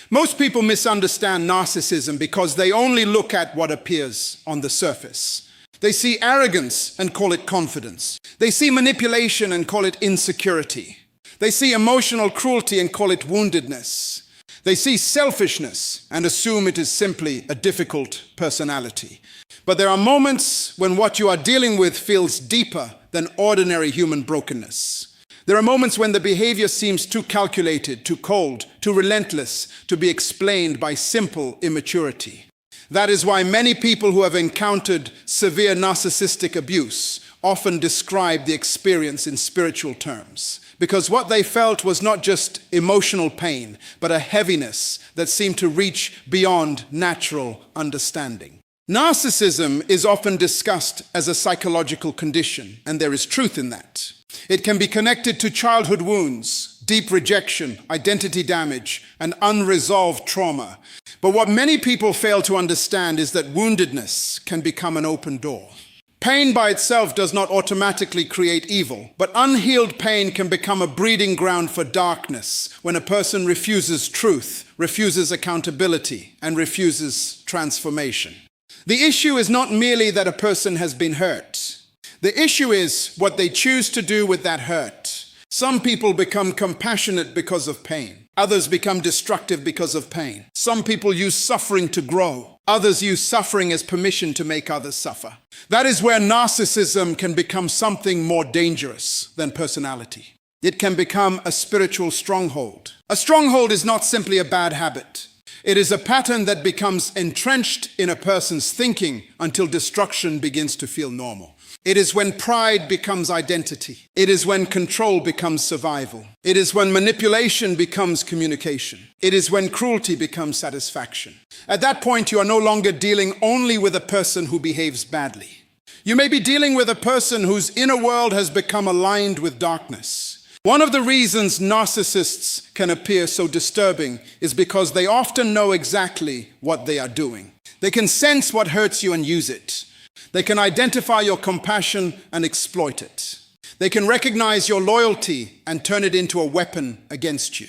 Most people misunderstand narcissism because they only look at what appears on the surface. They see arrogance and call it confidence. They see manipulation and call it insecurity. They see emotional cruelty and call it woundedness. They see selfishness and assume it is simply a difficult personality. But there are moments when what you are dealing with feels deeper than ordinary human brokenness. There are moments when the behavior seems too calculated, too cold, too relentless to be explained by simple immaturity. That is why many people who have encountered severe narcissistic abuse often describe the experience in spiritual terms, because what they felt was not just emotional pain, but a heaviness that seemed to reach beyond natural understanding. Narcissism is often discussed as a psychological condition, and there is truth in that. It can be connected to childhood wounds, deep rejection, identity damage, and unresolved trauma. But what many people fail to understand is that woundedness can become an open door. Pain by itself does not automatically create evil, but unhealed pain can become a breeding ground for darkness when a person refuses truth, refuses accountability, and refuses transformation. The issue is not merely that a person has been hurt. The issue is what they choose to do with that hurt. Some people become compassionate because of pain. Others become destructive because of pain. Some people use suffering to grow. Others use suffering as permission to make others suffer. That is where narcissism can become something more dangerous than personality. It can become a spiritual stronghold. A stronghold is not simply a bad habit. It is a pattern that becomes entrenched in a person's thinking until destruction begins to feel normal. It is when pride becomes identity. It is when control becomes survival. It is when manipulation becomes communication. It is when cruelty becomes satisfaction. At that point, you are no longer dealing only with a person who behaves badly. You may be dealing with a person whose inner world has become aligned with darkness. One of the reasons narcissists can appear so disturbing is because they often know exactly what they are doing. They can sense what hurts you and use it. They can identify your compassion and exploit it. They can recognize your loyalty and turn it into a weapon against you.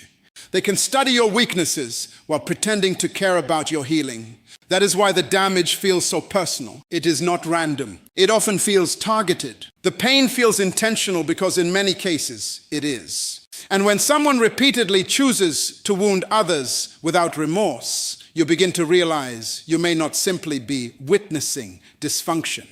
They can study your weaknesses while pretending to care about your healing. That is why the damage feels so personal. It is not random. It often feels targeted. The pain feels intentional because in many cases it is. And when someone repeatedly chooses to wound others without remorse, you begin to realize you may not simply be witnessing dysfunction.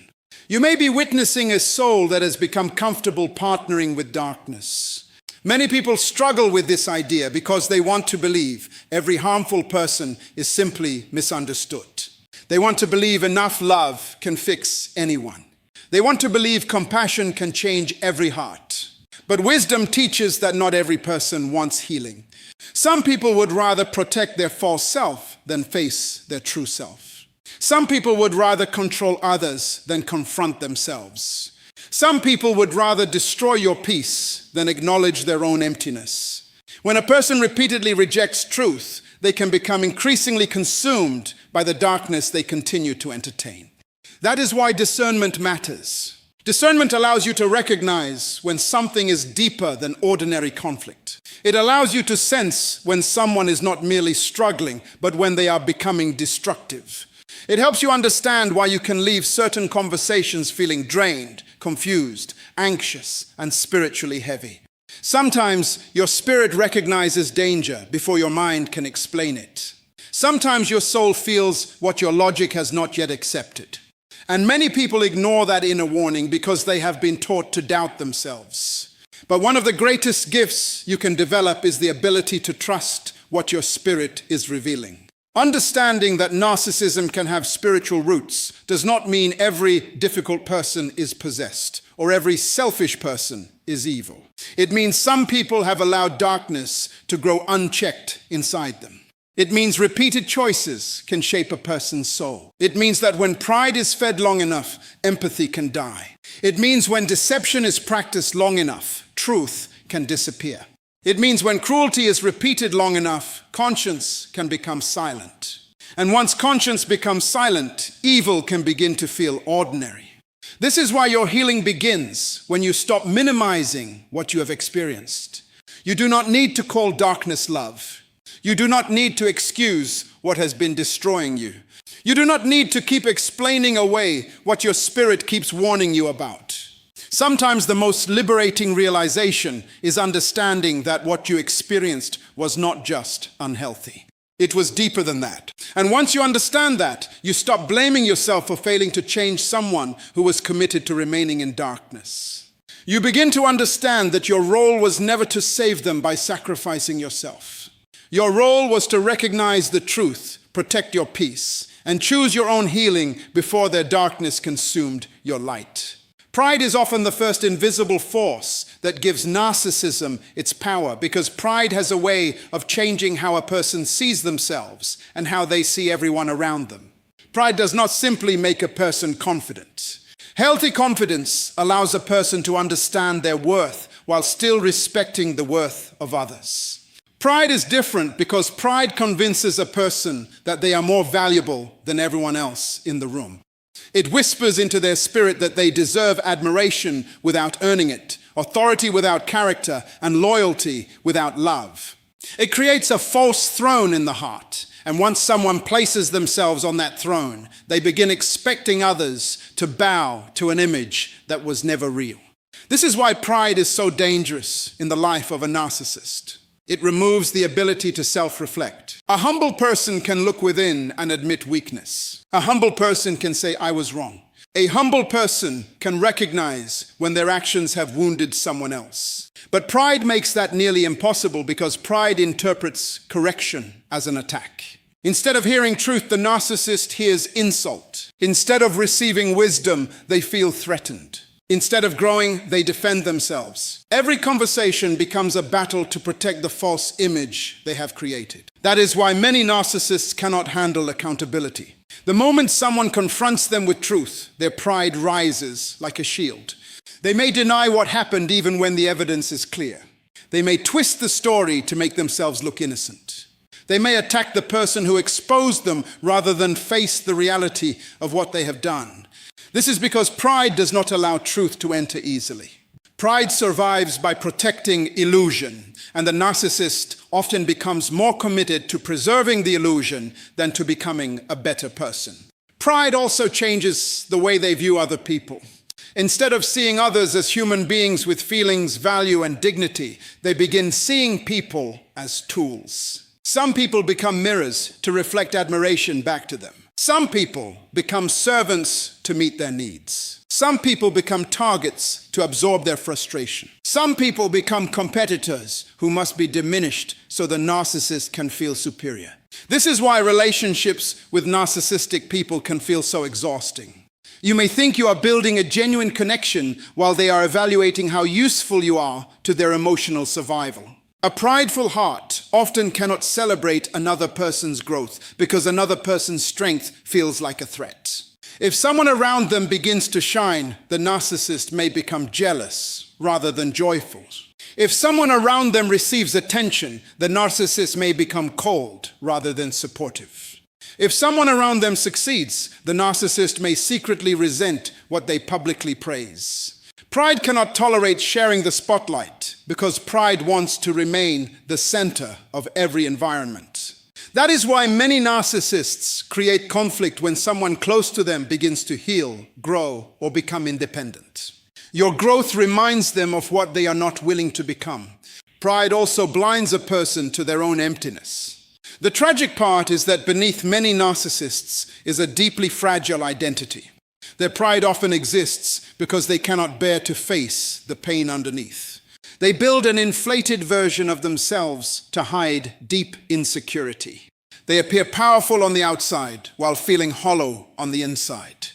You may be witnessing a soul that has become comfortable partnering with darkness. Many people struggle with this idea because they want to believe every harmful person is simply misunderstood. They want to believe enough love can fix anyone. They want to believe compassion can change every heart. But wisdom teaches that not every person wants healing. Some people would rather protect their false self than face their true self. Some people would rather control others than confront themselves. Some people would rather destroy your peace than acknowledge their own emptiness. When a person repeatedly rejects truth, they can become increasingly consumed by the darkness they continue to entertain. That is why discernment matters. Discernment allows you to recognize when something is deeper than ordinary conflict. It allows you to sense when someone is not merely struggling, but when they are becoming destructive. It helps you understand why you can leave certain conversations feeling drained, confused, anxious, and spiritually heavy. Sometimes your spirit recognizes danger before your mind can explain it. Sometimes your soul feels what your logic has not yet accepted. And many people ignore that inner warning because they have been taught to doubt themselves. But one of the greatest gifts you can develop is the ability to trust what your spirit is revealing. Understanding that narcissism can have spiritual roots does not mean every difficult person is possessed or every selfish person is evil. It means some people have allowed darkness to grow unchecked inside them. It means repeated choices can shape a person's soul. It means that when pride is fed long enough, empathy can die. It means when deception is practiced long enough, truth can disappear. It means when cruelty is repeated long enough, conscience can become silent. And once conscience becomes silent, evil can begin to feel ordinary. This is why your healing begins when you stop minimizing what you have experienced. You do not need to call darkness love. You do not need to excuse what has been destroying you. You do not need to keep explaining away what your spirit keeps warning you about. Sometimes the most liberating realization is understanding that what you experienced was not just unhealthy. It was deeper than that. And once you understand that, you stop blaming yourself for failing to change someone who was committed to remaining in darkness. You begin to understand that your role was never to save them by sacrificing yourself. Your role was to recognize the truth, protect your peace, and choose your own healing before their darkness consumed your light. Pride is often the first invisible force that gives narcissism its power, because pride has a way of changing how a person sees themselves and how they see everyone around them. Pride does not simply make a person confident. Healthy confidence allows a person to understand their worth while still respecting the worth of others. Pride is different because pride convinces a person that they are more valuable than everyone else in the room. It whispers into their spirit that they deserve admiration without earning it, authority without character, and loyalty without love. It creates a false throne in the heart, and once someone places themselves on that throne, they begin expecting others to bow to an image that was never real. This is why pride is so dangerous in the life of a narcissist. It removes the ability to self-reflect. A humble person can look within and admit weakness. A humble person can say, "I was wrong." A humble person can recognize when their actions have wounded someone else. But pride makes that nearly impossible because pride interprets correction as an attack. Instead of hearing truth, the narcissist hears insult. Instead of receiving wisdom, they feel threatened. Instead of growing, they defend themselves. Every conversation becomes a battle to protect the false image they have created. That is why many narcissists cannot handle accountability. The moment someone confronts them with truth, their pride rises like a shield. They may deny what happened even when the evidence is clear. They may twist the story to make themselves look innocent. They may attack the person who exposed them rather than face the reality of what they have done. This is because pride does not allow truth to enter easily. Pride survives by protecting illusion, and the narcissist often becomes more committed to preserving the illusion than to becoming a better person. Pride also changes the way they view other people. Instead of seeing others as human beings with feelings, value, and dignity, they begin seeing people as tools. Some people become mirrors to reflect admiration back to them. Some people become servants to meet their needs. Some people become targets to absorb their frustration. Some people become competitors who must be diminished so the narcissist can feel superior. This is why relationships with narcissistic people can feel so exhausting. You may think you are building a genuine connection while they are evaluating how useful you are to their emotional survival. A prideful heart often cannot celebrate another person's growth because another person's strength feels like a threat. If someone around them begins to shine, the narcissist may become jealous rather than joyful. If someone around them receives attention, the narcissist may become cold rather than supportive. If someone around them succeeds, the narcissist may secretly resent what they publicly praise. Pride cannot tolerate sharing the spotlight because pride wants to remain the center of every environment. That is why many narcissists create conflict when someone close to them begins to heal, grow, or become independent. Your growth reminds them of what they are not willing to become. Pride also blinds a person to their own emptiness. The tragic part is that beneath many narcissists is a deeply fragile identity. Their pride often exists because they cannot bear to face the pain underneath. They build an inflated version of themselves to hide deep insecurity. They appear powerful on the outside while feeling hollow on the inside.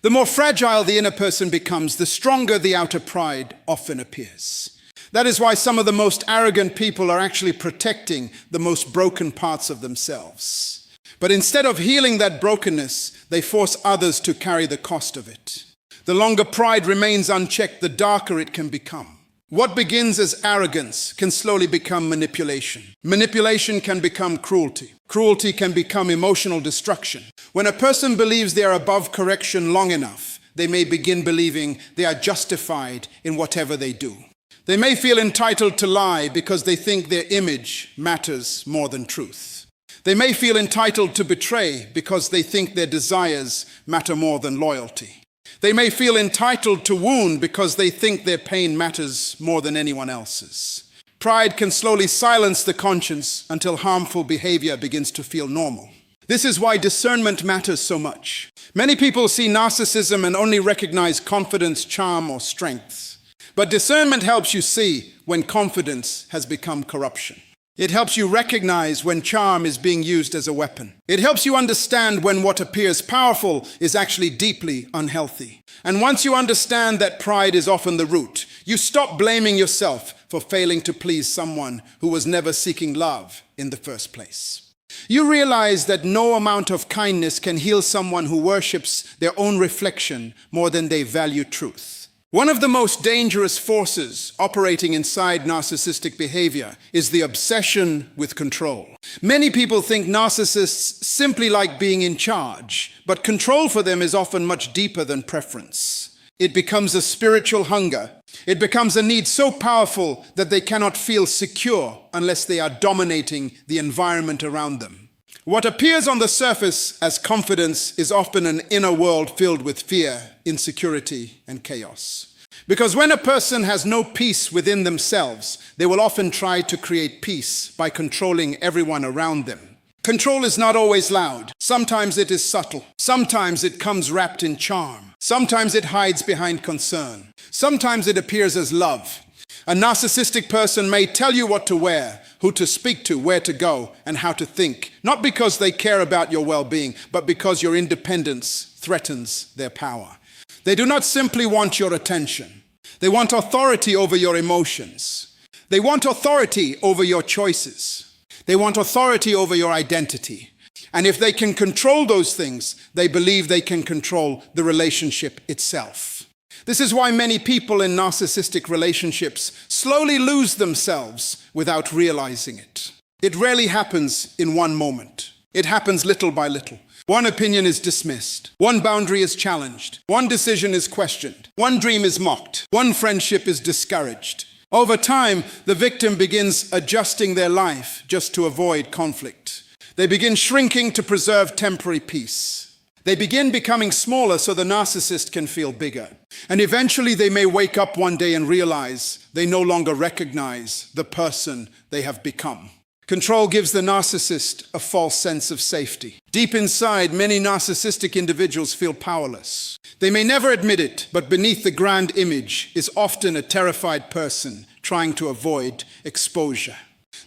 The more fragile the inner person becomes, the stronger the outer pride often appears. That is why some of the most arrogant people are actually protecting the most broken parts of themselves. But instead of healing that brokenness, they force others to carry the cost of it. The longer pride remains unchecked, the darker it can become. What begins as arrogance can slowly become manipulation. Manipulation can become cruelty. Cruelty can become emotional destruction. When a person believes they are above correction long enough, they may begin believing they are justified in whatever they do. They may feel entitled to lie because they think their image matters more than truth. They may feel entitled to betray because they think their desires matter more than loyalty. They may feel entitled to wound because they think their pain matters more than anyone else's. Pride can slowly silence the conscience until harmful behavior begins to feel normal. This is why discernment matters so much. Many people see narcissism and only recognize confidence, charm, or strength. But discernment helps you see when confidence has become corruption. It helps you recognize when charm is being used as a weapon. It helps you understand when what appears powerful is actually deeply unhealthy. And once you understand that pride is often the root, you stop blaming yourself for failing to please someone who was never seeking love in the first place. You realize that no amount of kindness can heal someone who worships their own reflection more than they value truth. One of the most dangerous forces operating inside narcissistic behavior is the obsession with control. Many people think narcissists simply like being in charge, but control for them is often much deeper than preference. It becomes a spiritual hunger. It becomes a need so powerful that they cannot feel secure unless they are dominating the environment around them. What appears on the surface as confidence is often an inner world filled with fear, insecurity, and chaos. Because when a person has no peace within themselves, they will often try to create peace by controlling everyone around them. Control is not always loud. Sometimes it is subtle. Sometimes it comes wrapped in charm. Sometimes it hides behind concern. Sometimes it appears as love. A narcissistic person may tell you what to wear, who to speak to, where to go, and how to think, not because they care about your well-being, but because your independence threatens their power. They do not simply want your attention. They want authority over your emotions. They want authority over your choices. They want authority over your identity. And if they can control those things, they believe they can control the relationship itself. This is why many people in narcissistic relationships slowly lose themselves without realizing it. It rarely happens in one moment. It happens little by little. One opinion is dismissed. One boundary is challenged. One decision is questioned. One dream is mocked. One friendship is discouraged. Over time, the victim begins adjusting their life just to avoid conflict. They begin shrinking to preserve temporary peace. They begin becoming smaller so the narcissist can feel bigger. And eventually they may wake up one day and realize they no longer recognize the person they have become. Control gives the narcissist a false sense of safety. Deep inside, many narcissistic individuals feel powerless. They may never admit it, but beneath the grand image is often a terrified person trying to avoid exposure.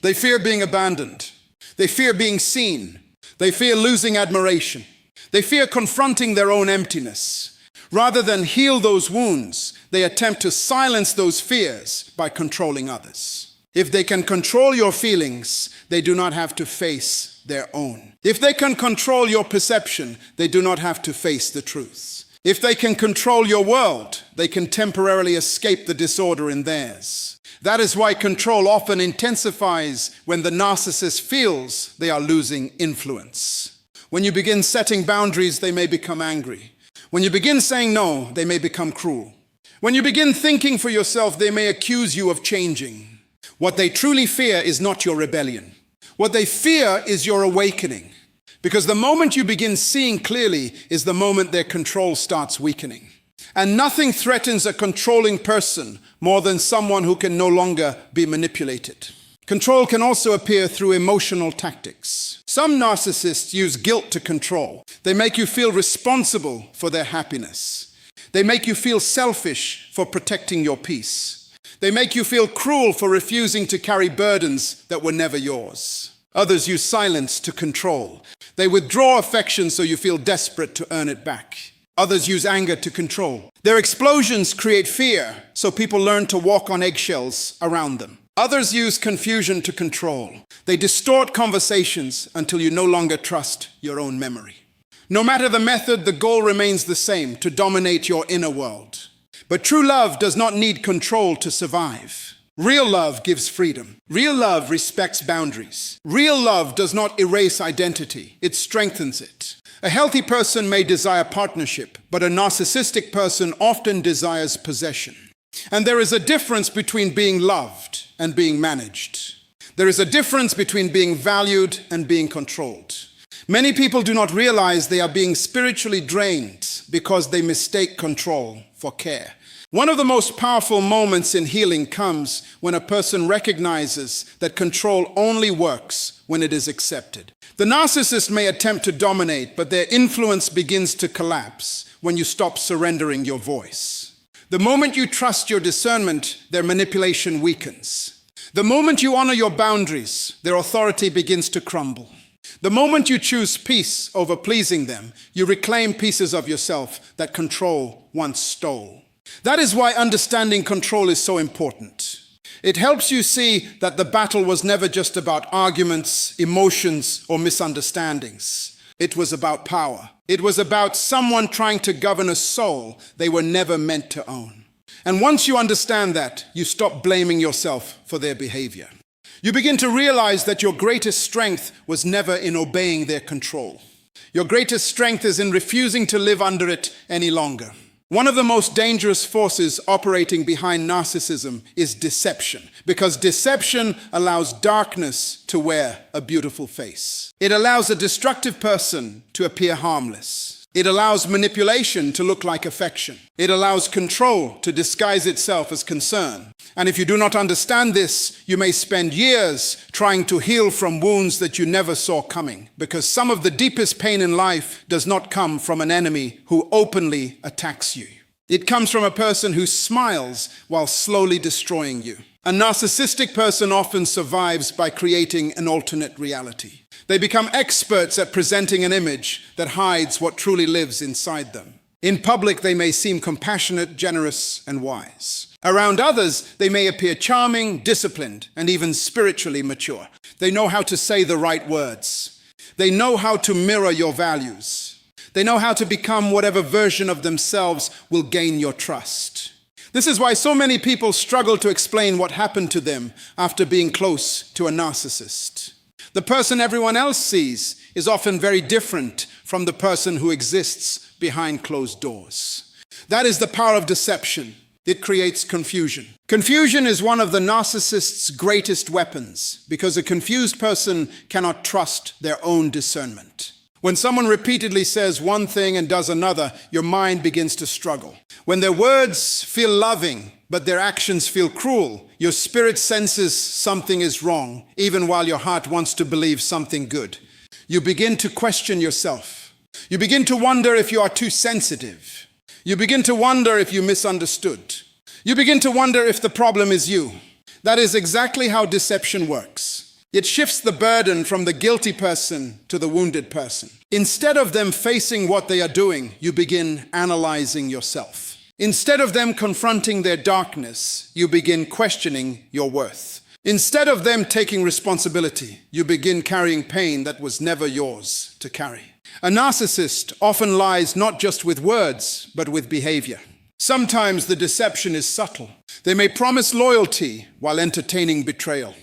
They fear being abandoned. They fear being seen. They fear losing admiration. They fear confronting their own emptiness. Rather than heal those wounds, they attempt to silence those fears by controlling others. If they can control your feelings, they do not have to face their own. If they can control your perception, they do not have to face the truth. If they can control your world, they can temporarily escape the disorder in theirs. That is why control often intensifies when the narcissist feels they are losing influence. When you begin setting boundaries, they may become angry. When you begin saying no, they may become cruel. When you begin thinking for yourself, they may accuse you of changing. What they truly fear is not your rebellion. What they fear is your awakening. Because the moment you begin seeing clearly is the moment their control starts weakening. And nothing threatens a controlling person more than someone who can no longer be manipulated. Control can also appear through emotional tactics. Some narcissists use guilt to control. They make you feel responsible for their happiness. They make you feel selfish for protecting your peace. They make you feel cruel for refusing to carry burdens that were never yours. Others use silence to control. They withdraw affection so you feel desperate to earn it back. Others use anger to control. Their explosions create fear, so people learn to walk on eggshells around them. Others use confusion to control. They distort conversations until you no longer trust your own memory. No matter the method, the goal remains the same: to dominate your inner world. But true love does not need control to survive. Real love gives freedom. Real love respects boundaries. Real love does not erase identity, it strengthens it. A healthy person may desire partnership, but a narcissistic person often desires possession. And there is a difference between being loved and being managed. There is a difference between being valued and being controlled. Many people do not realize they are being spiritually drained because they mistake control for care. One of the most powerful moments in healing comes when a person recognizes that control only works when it is accepted. The narcissist may attempt to dominate, but their influence begins to collapse when you stop surrendering your voice. The moment you trust your discernment, their manipulation weakens. The moment you honor your boundaries, their authority begins to crumble. The moment you choose peace over pleasing them, you reclaim pieces of yourself that control once stole. That is why understanding control is so important. It helps you see that the battle was never just about arguments, emotions, or misunderstandings. It was about power. It was about someone trying to govern a soul they were never meant to own. And once you understand that, you stop blaming yourself for their behavior. You begin to realize that your greatest strength was never in obeying their control. Your greatest strength is in refusing to live under it any longer. One of the most dangerous forces operating behind narcissism is deception, because deception allows darkness to wear a beautiful face. It allows a destructive person to appear harmless. It allows manipulation to look like affection. It allows control to disguise itself as concern. And if you do not understand this, you may spend years trying to heal from wounds that you never saw coming, because some of the deepest pain in life does not come from an enemy who openly attacks you. It comes from a person who smiles while slowly destroying you. A narcissistic person often survives by creating an alternate reality. They become experts at presenting an image that hides what truly lives inside them. In public, they may seem compassionate, generous, and wise. Around others, they may appear charming, disciplined, and even spiritually mature. They know how to say the right words. They know how to mirror your values. They know how to become whatever version of themselves will gain your trust. This is why so many people struggle to explain what happened to them after being close to a narcissist. The person everyone else sees is often very different from the person who exists behind closed doors. That is the power of deception. It creates confusion. Confusion is one of the narcissist's greatest weapons, because a confused person cannot trust their own discernment. When someone repeatedly says one thing and does another, your mind begins to struggle. When their words feel loving, but their actions feel cruel, your spirit senses something is wrong, even while your heart wants to believe something good. You begin to question yourself. You begin to wonder if you are too sensitive. You begin to wonder if you misunderstood. You begin to wonder if the problem is you. That is exactly how deception works. It shifts the burden from the guilty person to the wounded person. Instead of them facing what they are doing, you begin analyzing yourself. Instead of them confronting their darkness, you begin questioning your worth. Instead of them taking responsibility, you begin carrying pain that was never yours to carry. A narcissist often lies not just with words, but with behavior. Sometimes the deception is subtle. They may promise loyalty while entertaining betrayal.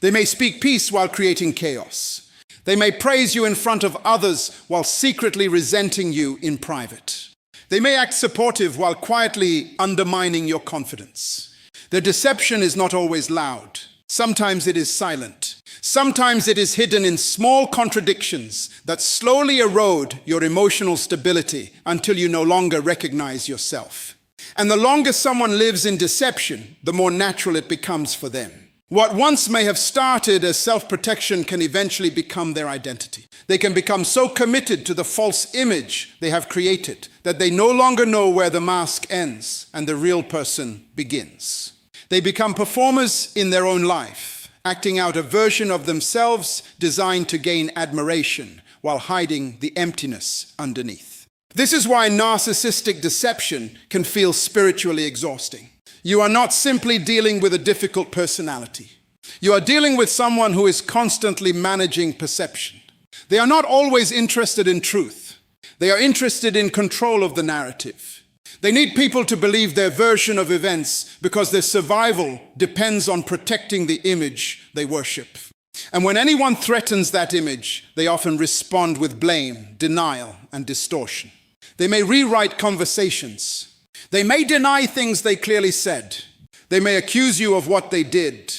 They may speak peace while creating chaos. They may praise you in front of others while secretly resenting you in private. They may act supportive while quietly undermining your confidence. Their deception is not always loud. Sometimes it is silent. Sometimes it is hidden in small contradictions that slowly erode your emotional stability until you no longer recognize yourself. And the longer someone lives in deception, the more natural it becomes for them. What once may have started as self-protection can eventually become their identity. They can become so committed to the false image they have created that they no longer know where the mask ends and the real person begins. They become performers in their own life, acting out a version of themselves designed to gain admiration while hiding the emptiness underneath. This is why narcissistic deception can feel spiritually exhausting. You are not simply dealing with a difficult personality. You are dealing with someone who is constantly managing perception. They are not always interested in truth. They are interested in control of the narrative. They need people to believe their version of events because their survival depends on protecting the image they worship. And when anyone threatens that image, they often respond with blame, denial, and distortion. They may rewrite conversations. They may deny things they clearly said. They may accuse you of what they did.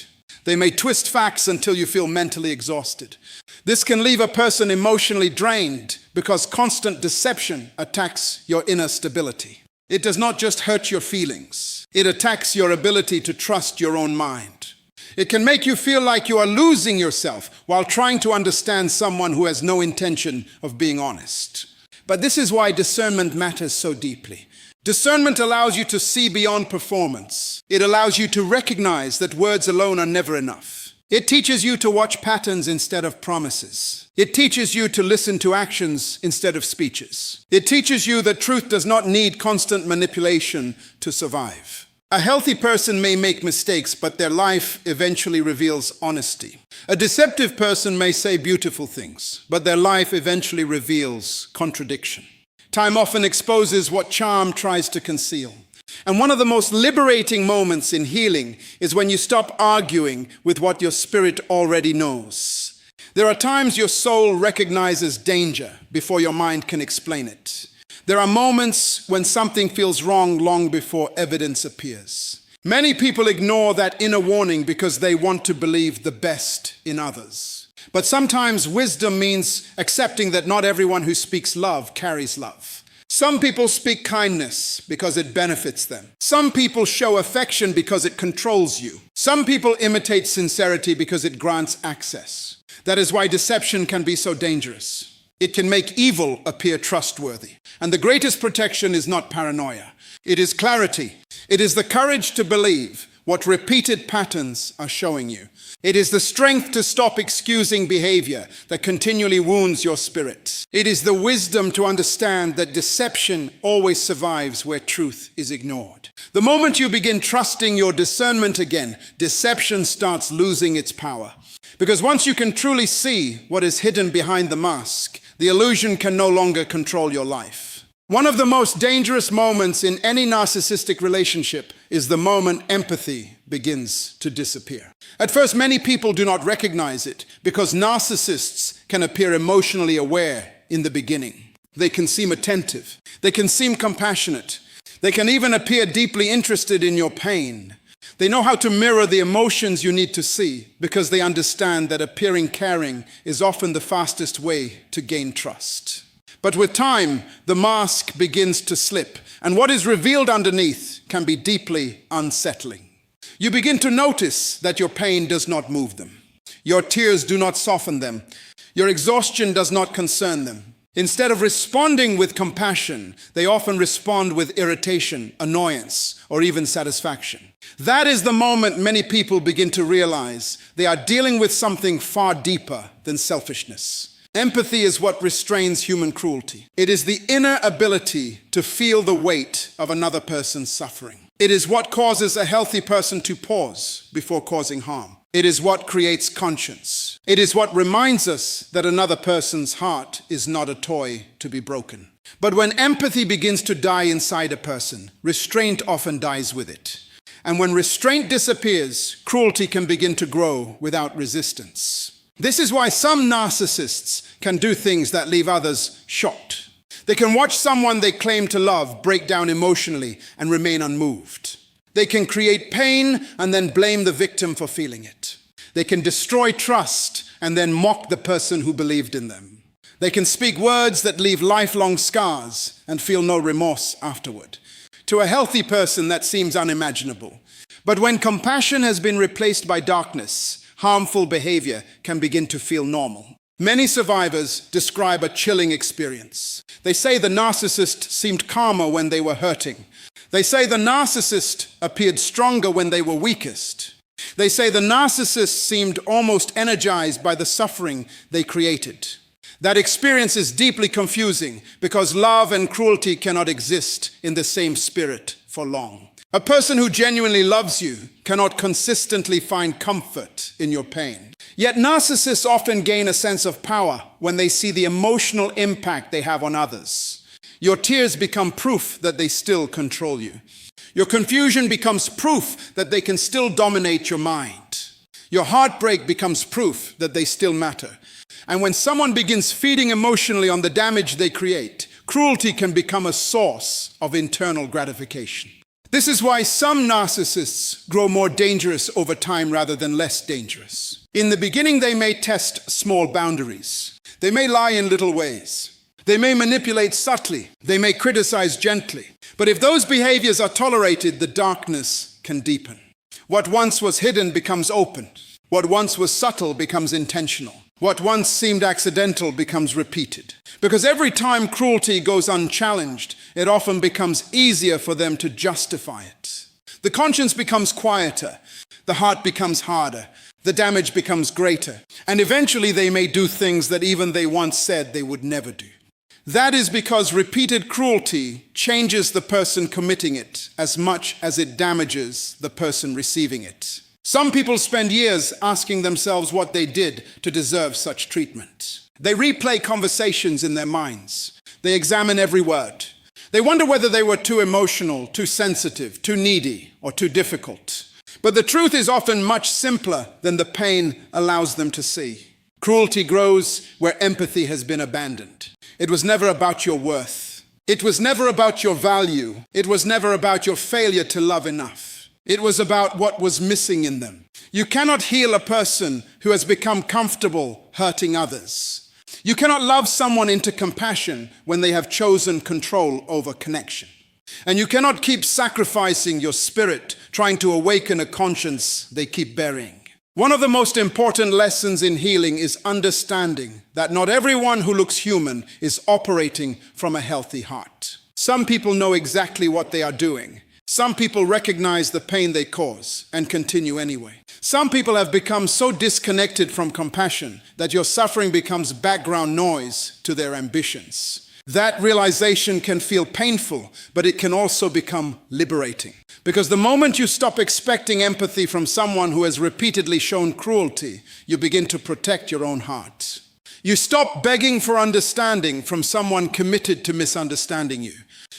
They may twist facts until you feel mentally exhausted. This can leave a person emotionally drained because constant deception attacks your inner stability. It does not just hurt your feelings. It attacks your ability to trust your own mind. It can make you feel like you are losing yourself while trying to understand someone who has no intention of being honest. But this is why discernment matters so deeply. Discernment allows you to see beyond performance. It allows you to recognize that words alone are never enough. It teaches you to watch patterns instead of promises. It teaches you to listen to actions instead of speeches. It teaches you that truth does not need constant manipulation to survive. A healthy person may make mistakes, but their life eventually reveals honesty. A deceptive person may say beautiful things, but their life eventually reveals contradiction. Time often exposes what charm tries to conceal. And one of the most liberating moments in healing is when you stop arguing with what your spirit already knows. There are times your soul recognizes danger before your mind can explain it. There are moments when something feels wrong long before evidence appears. Many people ignore that inner warning because they want to believe the best in others. But sometimes wisdom means accepting that not everyone who speaks love carries love. Some people speak kindness because it benefits them. Some people show affection because it controls you. Some people imitate sincerity because it grants access. That is why deception can be so dangerous. It can make evil appear trustworthy. And the greatest protection is not paranoia. It is clarity. It is the courage to believe what repeated patterns are showing you. It is the strength to stop excusing behavior that continually wounds your spirit. It is the wisdom to understand that deception always survives where truth is ignored. The moment you begin trusting your discernment again, deception starts losing its power. Because once you can truly see what is hidden behind the mask, the illusion can no longer control your life. One of the most dangerous moments in any narcissistic relationship is the moment empathy begins to disappear. At first, many people do not recognize it because narcissists can appear emotionally aware in the beginning. They can seem attentive. They can seem compassionate. They can even appear deeply interested in your pain. They know how to mirror the emotions you need to see because they understand that appearing caring is often the fastest way to gain trust. But with time, the mask begins to slip, and what is revealed underneath can be deeply unsettling. You begin to notice that your pain does not move them. Your tears do not soften them. Your exhaustion does not concern them. Instead of responding with compassion, they often respond with irritation, annoyance, or even satisfaction. That is the moment many people begin to realize they are dealing with something far deeper than selfishness. Empathy is what restrains human cruelty. It is the inner ability to feel the weight of another person's suffering. It is what causes a healthy person to pause before causing harm. It is what creates conscience. It is what reminds us that another person's heart is not a toy to be broken. But when empathy begins to die inside a person, restraint often dies with it. And when restraint disappears, cruelty can begin to grow without resistance. This is why some narcissists can do things that leave others shocked. They can watch someone they claim to love break down emotionally and remain unmoved. They can create pain and then blame the victim for feeling it. They can destroy trust and then mock the person who believed in them. They can speak words that leave lifelong scars and feel no remorse afterward. To a healthy person, that seems unimaginable. But when compassion has been replaced by darkness, harmful behavior can begin to feel normal. Many survivors describe a chilling experience. They say the narcissist seemed calmer when they were hurting. They say the narcissist appeared stronger when they were weakest. They say the narcissist seemed almost energized by the suffering they created. That experience is deeply confusing because love and cruelty cannot exist in the same spirit for long. A person who genuinely loves you cannot consistently find comfort in your pain. Yet narcissists often gain a sense of power when they see the emotional impact they have on others. Your tears become proof that they still control you. Your confusion becomes proof that they can still dominate your mind. Your heartbreak becomes proof that they still matter. And when someone begins feeding emotionally on the damage they create, cruelty can become a source of internal gratification. This is why some narcissists grow more dangerous over time rather than less dangerous. In the beginning, they may test small boundaries. They may lie in little ways. They may manipulate subtly. They may criticize gently. But if those behaviors are tolerated, the darkness can deepen. What once was hidden becomes open. What once was subtle becomes intentional. What once seemed accidental becomes repeated. Because every time cruelty goes unchallenged, it often becomes easier for them to justify it. The conscience becomes quieter. The heart becomes harder. The damage becomes greater. And eventually they may do things that even they once said they would never do. That is because repeated cruelty changes the person committing it as much as it damages the person receiving it. Some people spend years asking themselves what they did to deserve such treatment. They replay conversations in their minds. They examine every word. They wonder whether they were too emotional, too sensitive, too needy, or too difficult. But the truth is often much simpler than the pain allows them to see. Cruelty grows where empathy has been abandoned. It was never about your worth. It was never about your value. It was never about your failure to love enough. It was about what was missing in them. You cannot heal a person who has become comfortable hurting others. You cannot love someone into compassion when they have chosen control over connection. And you cannot keep sacrificing your spirit trying to awaken a conscience they keep burying. One of the most important lessons in healing is understanding that not everyone who looks human is operating from a healthy heart. Some people know exactly what they are doing. Some people recognize the pain they cause and continue anyway. Some people have become so disconnected from compassion that your suffering becomes background noise to their ambitions. That realization can feel painful, but it can also become liberating. Because the moment you stop expecting empathy from someone who has repeatedly shown cruelty, you begin to protect your own heart. You stop begging for understanding from someone committed to misunderstanding you.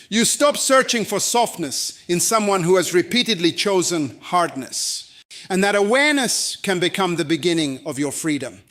You stop searching for softness in someone who has repeatedly chosen hardness. And that awareness can become the beginning of your freedom.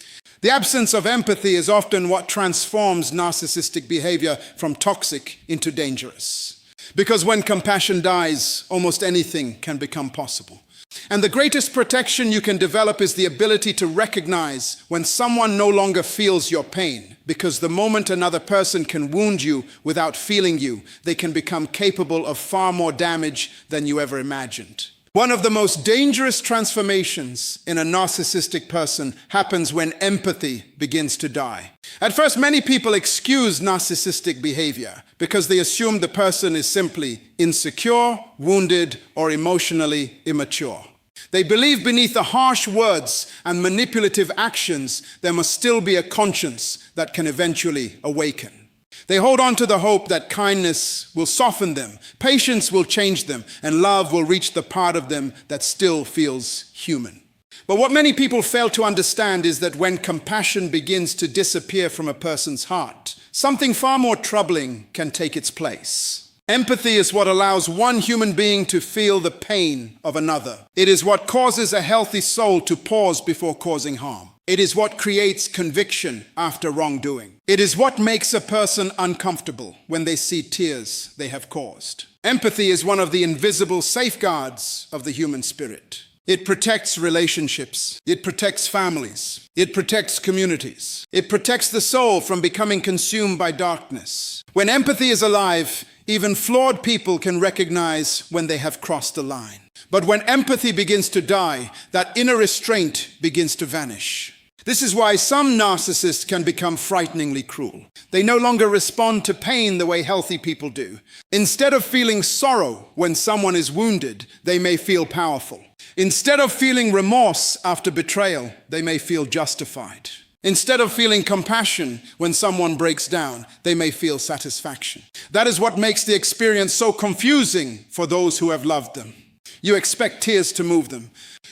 The absence of empathy is often what transforms narcissistic behavior from toxic into dangerous. Because when compassion dies, almost anything can become possible. And the greatest protection you can develop is the ability to recognize when someone no longer feels your pain. Because the moment another person can wound you without feeling you, they can become capable of far more damage than you ever imagined. One of the most dangerous transformations in a narcissistic person happens when empathy begins to die. At first, many people excuse narcissistic behavior because they assume the person is simply insecure, wounded, or emotionally immature. They believe beneath the harsh words and manipulative actions, there must still be a conscience that can eventually awaken. They hold on to the hope that kindness will soften them, patience will change them, and love will reach the part of them that still feels human. But what many people fail to understand is that when compassion begins to disappear from a person's heart, something far more troubling can take its place. Empathy is what allows one human being to feel the pain of another. It is what causes a healthy soul to pause before causing harm. It is what creates conviction after wrongdoing. It is what makes a person uncomfortable when they see tears they have caused. Empathy is one of the invisible safeguards of the human spirit. It protects relationships. It protects families. It protects communities. It protects the soul from becoming consumed by darkness. When empathy is alive, even flawed people can recognize when they have crossed the line. But when empathy begins to die, that inner restraint begins to vanish. This is why some narcissists can become frighteningly cruel. They no longer respond to pain the way healthy people do. Instead of feeling sorrow when someone is wounded, they may feel powerful. Instead of feeling remorse after betrayal, they may feel justified. Instead of feeling compassion when someone breaks down, they may feel satisfaction. That is what makes the experience so confusing for those who have loved them. You expect tears to move them.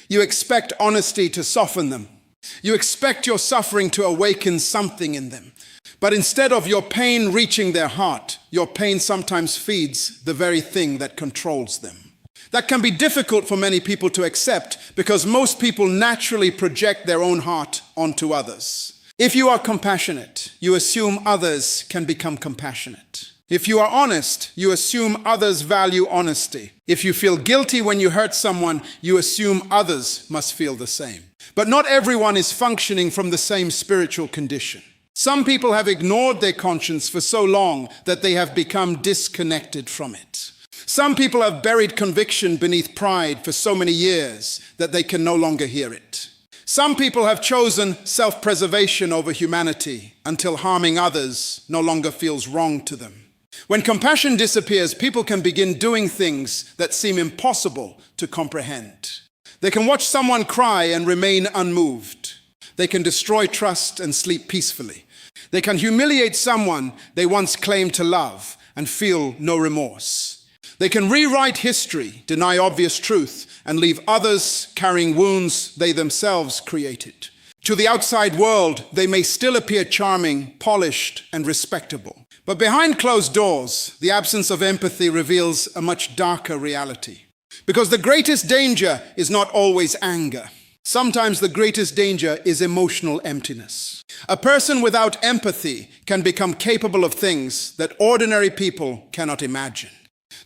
You expect honesty to soften them. You expect your suffering to awaken something in them. But instead of your pain reaching their heart, your pain sometimes feeds the very thing that controls them. That can be difficult for many people to accept because most people naturally project their own heart onto others. If you are compassionate, you assume others can become compassionate. If you are honest, you assume others value honesty. If you feel guilty when you hurt someone, you assume others must feel the same. But not everyone is functioning from the same spiritual condition. Some people have ignored their conscience for so long that they have become disconnected from it. Some people have buried conviction beneath pride for so many years that they can no longer hear it. Some people have chosen self-preservation over humanity until harming others no longer feels wrong to them. When compassion disappears, people can begin doing things that seem impossible to comprehend. They can watch someone cry and remain unmoved. They can destroy trust and sleep peacefully. They can humiliate someone they once claimed to love and feel no remorse. They can rewrite history, deny obvious truth, and leave others carrying wounds they themselves created. To the outside world, they may still appear charming, polished, and respectable. But behind closed doors, the absence of empathy reveals a much darker reality. Because the greatest danger is not always anger. Sometimes the greatest danger is emotional emptiness. A person without empathy can become capable of things that ordinary people cannot imagine.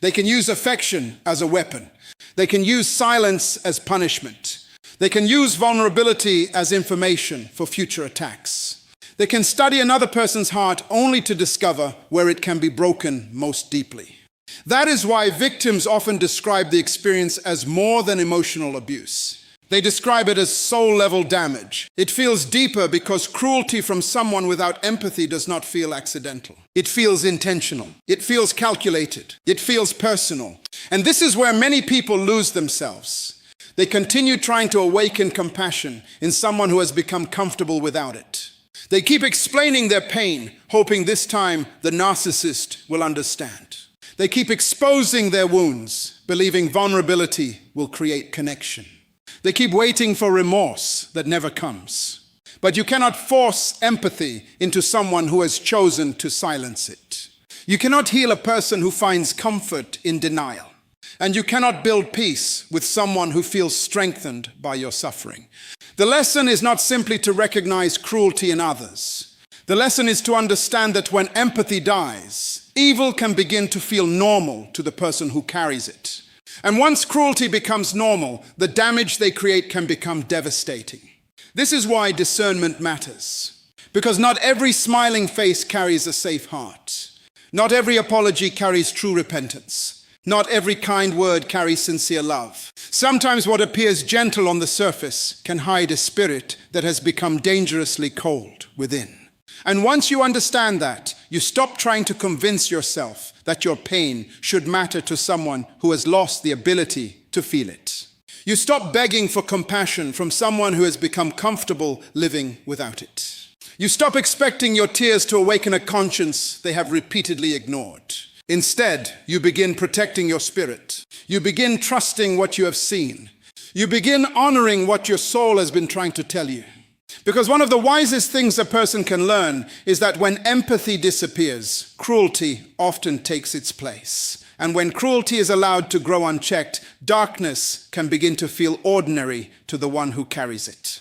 They can use affection as a weapon. They can use silence as punishment. They can use vulnerability as information for future attacks. They can study another person's heart only to discover where it can be broken most deeply. That is why victims often describe the experience as more than emotional abuse. They describe it as soul-level damage. It feels deeper because cruelty from someone without empathy does not feel accidental. It feels intentional. It feels calculated. It feels personal. And this is where many people lose themselves. They continue trying to awaken compassion in someone who has become comfortable without it. They keep explaining their pain, hoping this time the narcissist will understand. They keep exposing their wounds, believing vulnerability will create connection. They keep waiting for remorse that never comes. But you cannot force empathy into someone who has chosen to silence it. You cannot heal a person who finds comfort in denial. And you cannot build peace with someone who feels strengthened by your suffering. The lesson is not simply to recognize cruelty in others. The lesson is to understand that when empathy dies, evil can begin to feel normal to the person who carries it. And once cruelty becomes normal, the damage they create can become devastating. This is why discernment matters. Because not every smiling face carries a safe heart. Not every apology carries true repentance. Not every kind word carries sincere love. Sometimes what appears gentle on the surface can hide a spirit that has become dangerously cold within. And once you understand that, you stop trying to convince yourself that your pain should matter to someone who has lost the ability to feel it. You stop begging for compassion from someone who has become comfortable living without it. You stop expecting your tears to awaken a conscience they have repeatedly ignored. Instead, you begin protecting your spirit. You begin trusting what you have seen. You begin honoring what your soul has been trying to tell you. Because one of the wisest things a person can learn is that when empathy disappears, cruelty often takes its place. And when cruelty is allowed to grow unchecked, darkness can begin to feel ordinary to the one who carries it.